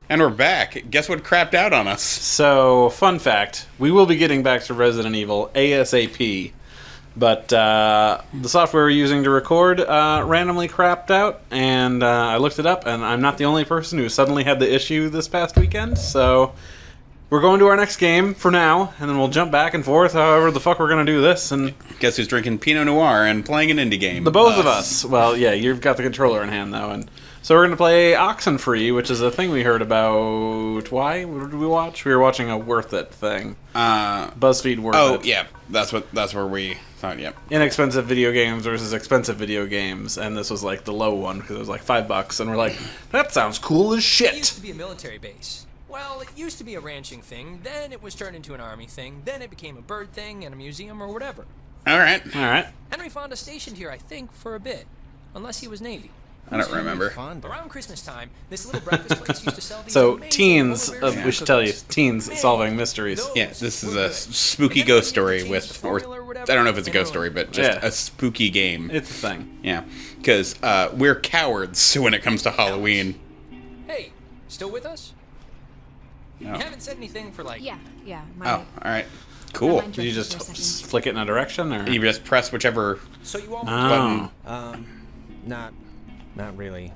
And we're back. Guess what crapped out on us? So, fun fact, we will be getting back to Resident Evil ASAP, but the software we're using to record randomly crapped out, and I looked it up, and I'm not the only person who suddenly had the issue this past weekend, so we're going to our next game for now, and then we'll jump back and forth however the fuck we're going to do this, and... Guess who's drinking Pinot Noir and playing an indie game? The both of us. Well, yeah, you've got the controller in hand, though, and... So we're going to play Oxenfree, which is a thing we heard about... Why? What did we watch? We were watching a Worth It thing. BuzzFeed Worth It. Oh, yeah. That's where we thought, yep. Inexpensive video games versus expensive video games, and this was like the low one, because it was like $5, and we're like, that sounds cool as shit! It used to be a military base. Well, it used to be a ranching thing, then it was turned into an army thing, then it became a bird thing and a museum or whatever. Alright. Henry Fonda stationed here, I think, for a bit. Unless he was Navy. I don't remember. Around Christmas time, this little breakfast place used to sell these So, amazing teens, polar bear we should tell you, teens solving mysteries. Yeah, this is a spooky ghost story with, or I don't know if it's a ghost story, but just a spooky game. It's a thing. Yeah, because we're cowards when it comes to Halloween. Hey, still with us? No. You haven't said anything for like... Yeah. Oh, alright. Cool. Mine Did you dropped just for a second. flick it in a direction, or...? You just press whichever So you all... Oh. button. Not really.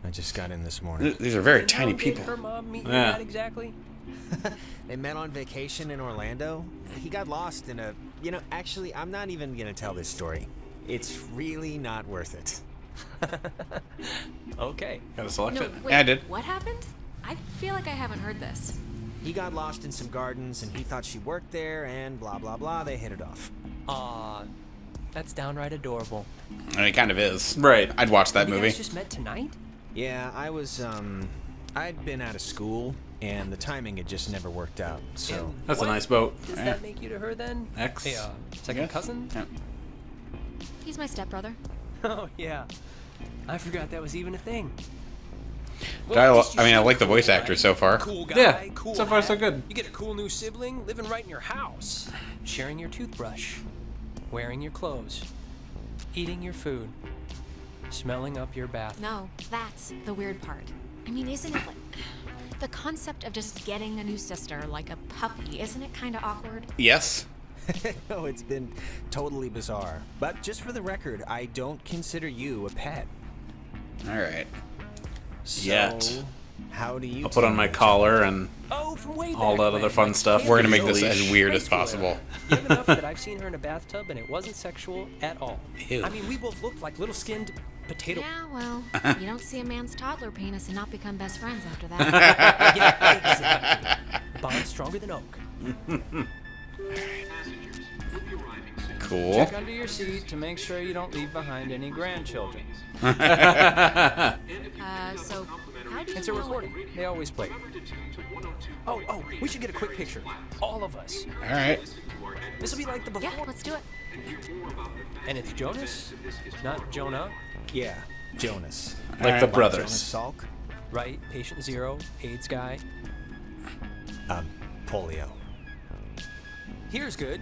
I just got in this morning. These are very And tiny how did people. her mom meet your Yeah. dad exactly? They met on vacation in Orlando. He got lost in a... You know, actually, I'm not even gonna tell this story. It's really not worth it. Okay. Gotta select No, it. wait, Yeah, I did. What happened? I feel like I haven't heard this. He got lost in some gardens, and he thought she worked there, and blah, blah, blah. They hit it off. Aw, that's downright adorable. I mean, it kind of is. Right. I'd watch that You movie. guys just met tonight? Yeah, I'd been out of school, and the timing had just never worked out, so... And That's a what nice boat. Does Yeah. that make you to her then? Ex? Hey, second Yes. cousin? Yeah. He's my stepbrother. Oh, yeah. I forgot that was even a thing. I like the voice actor so far. Cool guy, Yeah, cool so far so hat. good. You get a cool new sibling living right in your house, sharing your toothbrush, wearing your clothes, eating your food, smelling up your bath. No, that's the weird part. I mean, isn't it like... The concept of just getting a new sister like a puppy, isn't it kind of awkward? Yes. No, it's been totally bizarre. But just for the record, I don't consider you a pet. Alright. So, Yet. how do you... I'll put on my collar and Oh, from way all back that other when, fun like, stuff. We're gonna make this Leash. as weird as High schooler. possible. Young enough that I've seen her in a bathtub and it wasn't sexual at all. Ew. I mean, we both looked like little skinned potato. Yeah, well, you don't see a man's toddler penis and not become best friends after that. Yeah, exactly. Bond stronger than oak. Cool. Check under your seat to make sure you don't leave behind any grandchildren. So, how do you It's a know... recording. They always play. Oh, we should get a quick picture. All of us. Alright. This will be like the before. Yeah, let's do it. And it's Jonas, not Jonah. Yeah, Jonas. Like the Jonas brothers. Salk? Right? Patient zero, AIDS guy. Polio. Here's good.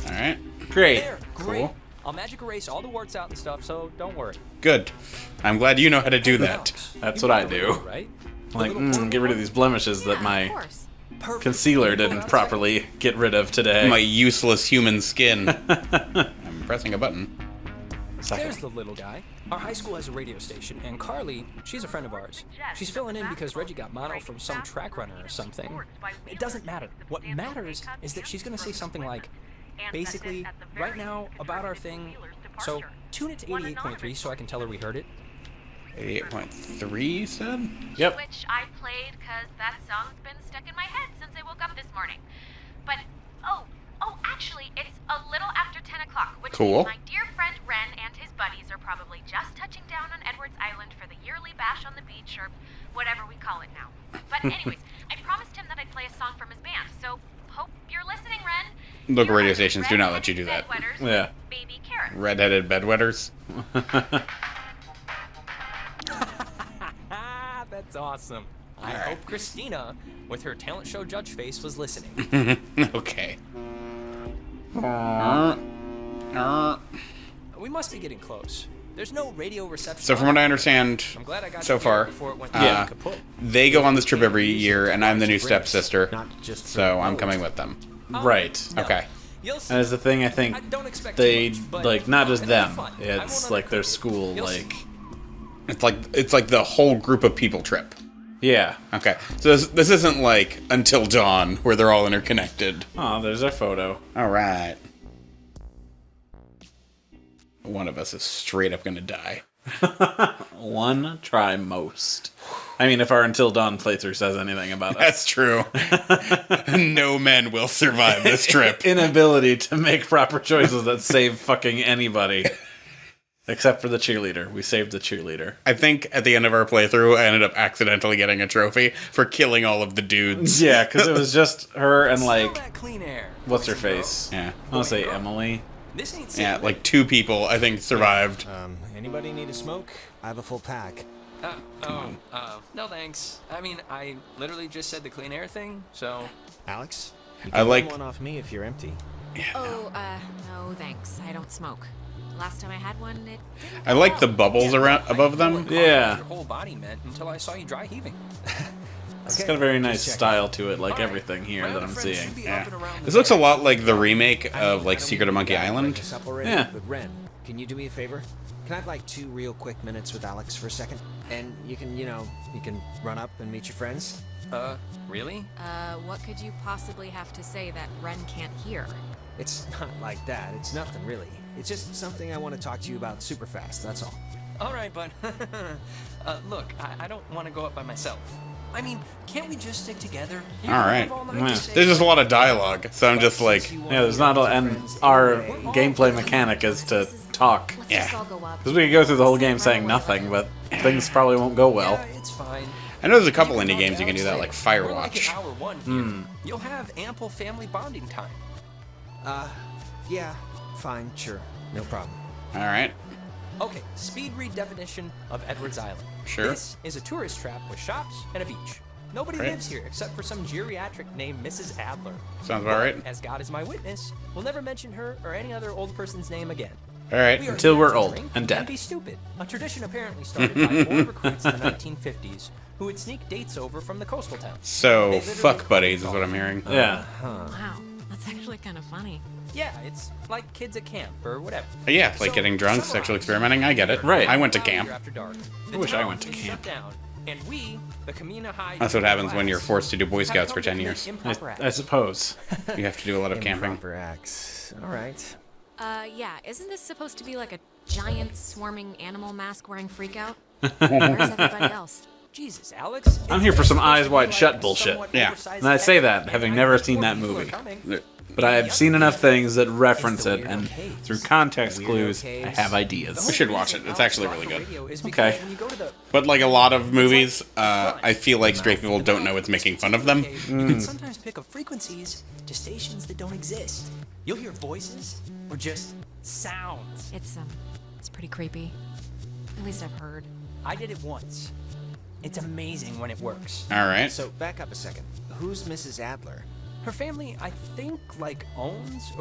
Alright. Great. There, great. Cool. I'll magic erase all the warts out and stuff, so don't worry. Good. I'm glad you know how to do that. Alex, That's you what I know the do. little, Right? Like, The little get rid of these blemishes that Yeah, my of course. Perfect. concealer You pull it didn't out properly get rid of today. My useless human skin. I'm pressing a button. There's the little guy. Our high school has a radio station, and Carly, she's a friend of ours. She's filling in because Reggie got mono from some track runner or something. It doesn't matter. What matters is that she's going to say something like, basically, right now, about our thing. So, tune it to 88.3 so I can tell her we heard it. 88.3, you said? Yep. Which I played because that song's been stuck in my head since I woke up this morning. But, actually, it's a little after 10 o'clock, which Cool. means my dear friend Ren and his buddies are probably just touching down on Edwards Island for the yearly bash on the beach, or whatever we call it now. But anyways, I promised him that I'd play a song from his band, so hope you're listening, Ren. Local Here radio are stations do not let you do that. Bedwetters, Yeah. Baby carrots. Red-headed bedwetters. Ah, that's awesome. I All right. hope Christina, with her talent show judge face, was listening. Okay. We must be getting close. There's no radio reception. So from what I understand I'm glad I got so you far, before it went kaput. they go on this trip every year, and I'm the new stepsister, Not just so I'm coming with them. Right. Okay. You'll see. And as the thing, I think I don't expect they too much, but like not just it'll be them. fun. I It's won't like their undercook it. school. You'll Like, It's like the whole group of people trip. yeah. Okay. So this isn't like Until Dawn, where they're all interconnected. Oh, there's our photo. All right. One of us is straight up gonna die. One try most. I mean, if our Until Dawn playthrough says anything about us. That's true. No men will survive this trip. Inability to make proper choices that save fucking anybody. Except for the cheerleader. We saved the cheerleader. I think at the end of our playthrough, I ended up accidentally getting a trophy for killing all of the dudes. Yeah, because it was just her and, Smell like, that clean air. what's her face? Yeah. I want to say Emily. This ain't Yeah, safe. like 2 people, I think, survived. Anybody need a smoke? I have a full pack. No thanks. I mean, I literally just said the clean air thing, so... Alex? You I can like- run one off me if you're empty. Oh, no thanks. I don't smoke. Last time I had one, it didn't I like the bubbles around above them. Yeah. Your whole body meant until I saw you dry heaving. It's got a very nice check. style to it, like All right. everything here My that other I'm friends seeing. should be Yeah. up and around the This looks a bed. lot like the remake of, like, Secret of Monkey Island. This up already, Yeah. But Ren, can you do me a favor? Can I have like 2 real quick minutes with Alex for a second? And you can, you can run up and meet your friends? Really? what could you possibly have to say that Ren can't hear? It's not like that. It's nothing really. It's just something I want to talk to you about super fast, that's all. All right, but look, I don't want to go up by myself. I mean, can't we just stick together? You All can right. have all night Yeah. to say- There's just a lot of dialogue, so I'm just like, Yeah, there's not a... And our gameplay mechanic is to talk. Let's Yeah. just all go up. Because we could go through the whole game saying nothing, but things probably won't go well. Yeah, it's fine. I know there's a couple You indie talk games to you can do that, like Alex later. We're like Firewatch. at hour 1 here. You'll have ample family bonding time. Yeah, fine, sure. No problem. All right. Okay, speed read definition of Edwards Island. Sure. This is a tourist trap with shops and a beach. Nobody Right. lives here except for some geriatric named Mrs. Adler. Sounds about right. As God is my witness, we'll never mention her or any other old person's name again. All right. We are Until here we're to old drink and dead. be stupid. A tradition apparently started by 4 recruits in the 1950s who would sneak dates over from the coastal towns. So, fuck buddies is what I'm hearing. Yeah. Wow, that's actually kind of funny. Yeah, it's like kids at camp or whatever. Yeah, like So, getting drunk, summarize. sexual experimenting, I get it. Right. I went to Out here camp. after dark. The I wish I town went to is shut camp. down, and we, the Camino High That's what happens when you're class, forced to do Boy have Scouts come for to 10 commit years. improper I acts. suppose. You have to do a lot of camping. Improper acts. All right. Yeah, isn't this supposed to be like a giant swarming animal mask wearing freakout? Where's everybody else? Jesus, Alex. I'm here for some eyes wide shut bullshit. Yeah. And I say that, having never seen that movie. But I have seen enough things that reference it, and through context clues, I have ideas. We should watch it. It's actually really good. Okay. But like a lot of movies, I feel like straight people don't know it's making fun of them. You can sometimes pick up frequencies to stations that don't exist. You'll hear voices or just sounds. It's pretty creepy. At least I've heard. I did it once. It's amazing when it works. All right. So back up a second. Who's Mrs. Adler? Her family, I think, like owns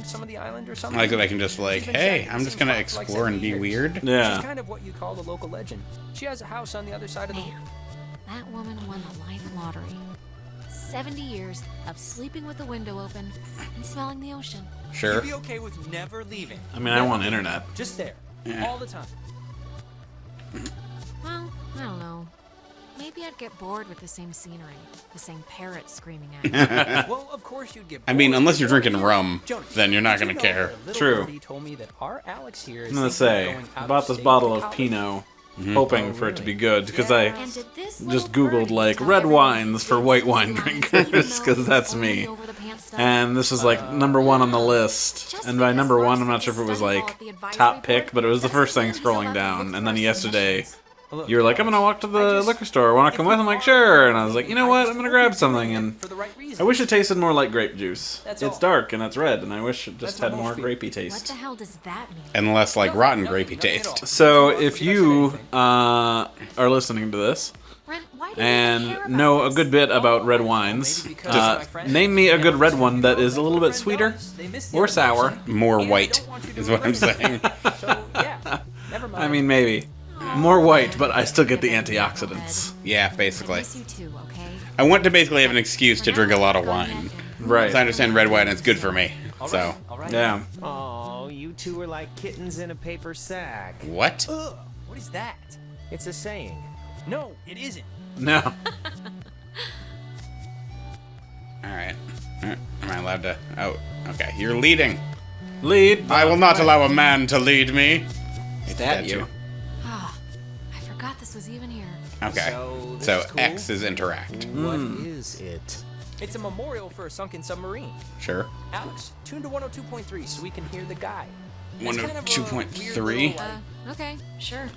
some of the island or something. Like that I can just like, She's been hey, shagging I'm the just same gonna spot for like explore and 70 be years. weird. She's Yeah. kind of what you call a local legend. She has a house on the other side of the... Man, that woman won the life lottery. 70 years of sleeping with the window open and smelling the ocean. Sure. You'd be okay with never leaving. I mean, I want internet. Just there. Yeah. All the time. Well, I don't know. Maybe I'd get bored with the same scenery, the same parrot screaming at me. Well, of course you'd get I mean, bored. unless you're drinking rum, Jonas, then you're not did you gonna know care. that a little True. birdie told me that our Alex here is I'm gonna thinking of say, going I out bought this state bottle to of college. Pinot, hoping for it to be good, because I And did this just little Googled, birdie like, tell red everyone wines he for thinks white his wine lines drinkers, even though 'cause it's that's only me. over the pants stuff? and this was like number 1 on the list. Just And by because number 1, Mark's I'm not at sure if it the was study hall like at the advisory top pick, board but it was the doesn't first thing mean he's scrolling allowed to down. look And for then us yesterday, submissions. Look, you were like, I'm gonna walk to the liquor store. Want to come with? I'm like, sure. And I was like, you know what? I'm gonna grab something. And for the right reason. I wish it tasted more like grape juice. That's It's all. dark and it's red, and I wish it just That's had what more most people- grapey What taste. the hell does that mean? And less like rotten Nothing, grapey nothing at all. taste. So if you are listening to this Brent, why do you care and about know a this? good bit about red wines, Maybe because my friends- name me a good red one that is a little bit Friend sweeter does. They miss the or other sour. person. More And I white don't want you to is what I'm regret it. saying. So, yeah. Never Never mind. I mean, maybe. More white, but I still get the antioxidants. Yeah, I basically. miss you too, okay? I want to basically have an excuse to drink a lot of wine. Right. Because I understand red wine is good for me. So, All right. Yeah. Oh, you two are like kittens in a paper sack. what? Ugh, what is that? It's a saying. No, it isn't. No. Alright. Am I allowed to... Oh, okay. You're leading. Lead. I will not allow a man to lead me. Is that you? Ah, I forgot this was even here. Okay. So, this So is cool. X is interact. What is it? It's a memorial for a sunken submarine. Sure. Alex, tune to 102.3 so we can hear the guy. It's kind of a 102.3? weird little, Okay, sure.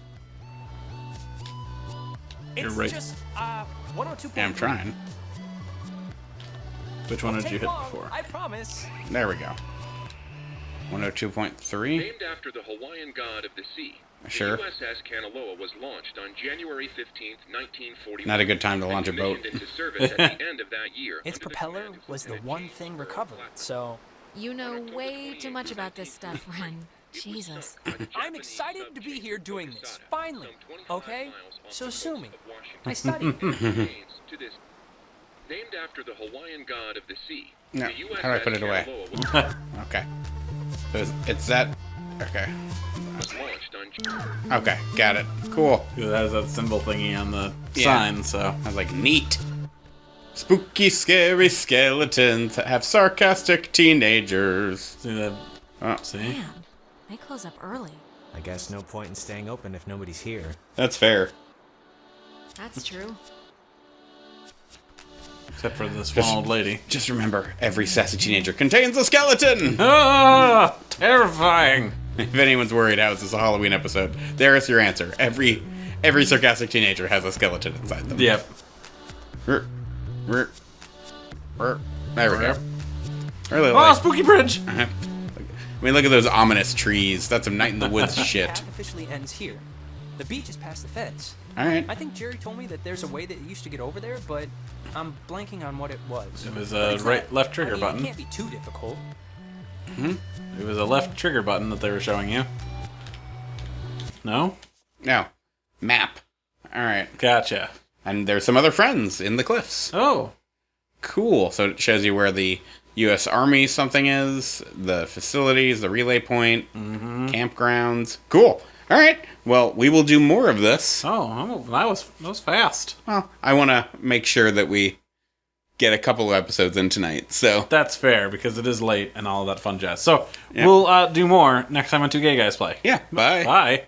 You're It's right. just 102.3. Yeah, I'm trying. Which one did you Take hit long, before? I promise. There we go. 102.3. Named after the Hawaiian god of the sea, Sure. the USS Kanaloa was launched on January 15th, 1941. Not a good time to launch a and boat. commissioned into service at the end of that year. Its under the propeller command of was the Lieutenant one James thing Earl recovered, Blackburn. so You know way too much about this stuff, Ren. Jesus. I'm excited to be here doing this. Finally. Okay? So sue me. I studied. Named after the Hawaiian god of the sea, No, the USS how do I put it away? Kanaloa was Okay. So it's that... Okay. launched on Okay, got it. Cool. It has that symbol thingy on the Yeah. sign, so. I was like, neat. Spooky, scary skeletons have sarcastic teenagers. See that? Oh, See? Man, they close up early. I guess no point in staying open if nobody's here. that's fair. That's true. Except for this one old lady. Just remember, every sassy teenager contains a skeleton! Ah! Terrifying! If anyone's worried how is this a Halloween episode, there is your answer. Every sarcastic teenager has a skeleton inside them. Yep. Rrr, rrr, rrr. There we go. Really Oh, like... spooky bridge! I mean, look at those ominous trees. That's some night in the woods The shit. path officially ends here. The beach is past the fence. Alright. I think Jerry told me that there's a way that you used to get over there, but I'm blanking on what it was. It was But a it's right, not- left trigger I mean, button. It can't be too difficult. It was a left trigger button that they were showing you. No? No. Map. Alright. Gotcha. And there's some other friends in the cliffs. Oh. Cool. So it shows you where the U.S. Army something is, the facilities, the relay point, campgrounds. Cool. All right. Well, we will do more of this. Oh, that was fast. Well, I want to make sure that we get a couple of episodes in tonight. So That's fair, because it is late and all of that fun jazz. So, Yeah. we'll do more next time on Two Gay Guys Play. yeah. Bye. Bye.